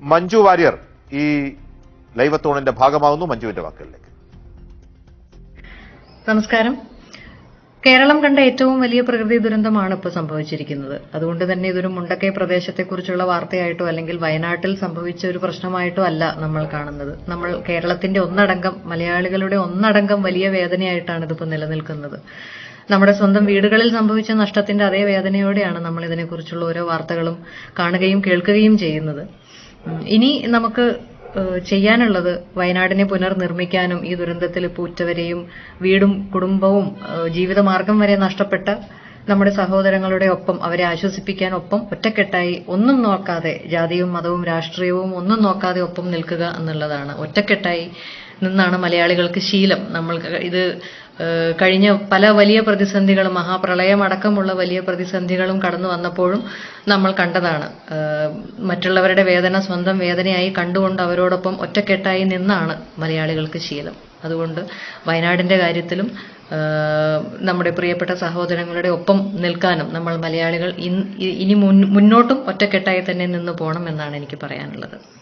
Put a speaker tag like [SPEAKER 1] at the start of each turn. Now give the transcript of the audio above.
[SPEAKER 1] മഞ്ജു വാര്യർ ഈ ലൈവത്തോണിന്റെ ഭാഗമാകുന്നു. മഞ്ജുവിന്റെ വാക്കുകളിലേക്ക്.
[SPEAKER 2] നമസ്കാരം. കേരളം കണ്ട ഏറ്റവും വലിയ പ്രകൃതി ദുരന്തമാണ് ഇപ്പോൾ സംഭവിച്ചിരിക്കുന്നത്. അതുകൊണ്ട് തന്നെ ഇതൊരു മുണ്ടക്കൈ പ്രദേശത്തെക്കുറിച്ചുള്ള വാർത്തയായിട്ടോ അല്ലെങ്കിൽ വയനാട്ടിൽ സംഭവിച്ച ഒരു പ്രശ്നമായിട്ടോ അല്ല നമ്മൾ കാണുന്നത്. നമ്മൾ കേരളത്തിന്റെ ഒന്നടങ്കം, മലയാളികളുടെ ഒന്നടങ്കം വലിയ വേദനയായിട്ടാണ് ഇതിപ്പോൾ നിലനിൽക്കുന്നത്. നമ്മുടെ സ്വന്തം വീടുകളിൽ സംഭവിച്ച നഷ്ടത്തിന്റെ അതേ വേദനയോടെയാണ് നമ്മൾ ഇതിനെക്കുറിച്ചുള്ള ഓരോ വാർത്തകളും കാണുകയും കേൾക്കുകയും ചെയ്യുന്നത്. ഇനി നമുക്ക് ചെയ്യാനുള്ളത് വയനാടിനെ പുനർനിർമ്മിക്കാനും ഈ ദുരന്തത്തിൽ ഇപ്പോൾ ഉറ്റവരെയും വീടും കുടുംബവും ജീവിതമാർഗം വരെ നഷ്ടപ്പെട്ട നമ്മുടെ സഹോദരങ്ങളുടെ ഒപ്പം അവരെ ആശ്വസിപ്പിക്കാനൊപ്പം ഒറ്റക്കെട്ടായി ഒന്നും നോക്കാതെ, ജാതിയും മതവും രാഷ്ട്രീയവും ഒന്നും നോക്കാതെ ഒപ്പം നിൽക്കുക എന്നുള്ളതാണ്. ഒറ്റക്കെട്ടായി നിന്നാണ് മലയാളികൾക്ക് ശീലം. ഇത് കഴിഞ്ഞ പല വലിയ പ്രതിസന്ധികളും, മഹാപ്രളയം അടക്കമുള്ള വലിയ പ്രതിസന്ധികളും കടന്നു വന്നപ്പോഴും നമ്മൾ കണ്ടതാണ്. മറ്റുള്ളവരുടെ വേദന സ്വന്തം വേദനയായി കണ്ടുകൊണ്ട് അവരോടൊപ്പം ഒറ്റക്കെട്ടായി നിന്നാണ് മലയാളികൾക്ക് ശീലം. അതുകൊണ്ട് വയനാടിന്റെ കാര്യത്തിലും നമ്മുടെ പ്രിയപ്പെട്ട സഹോദരങ്ങളുടെ ഒപ്പം നിൽക്കാനും നമ്മൾ മലയാളികൾ ഇനി മുന്നോട്ടും ഒറ്റക്കെട്ടായി തന്നെ നിന്ന് പോകണം എന്നാണ് എനിക്ക് പറയാനുള്ളത്.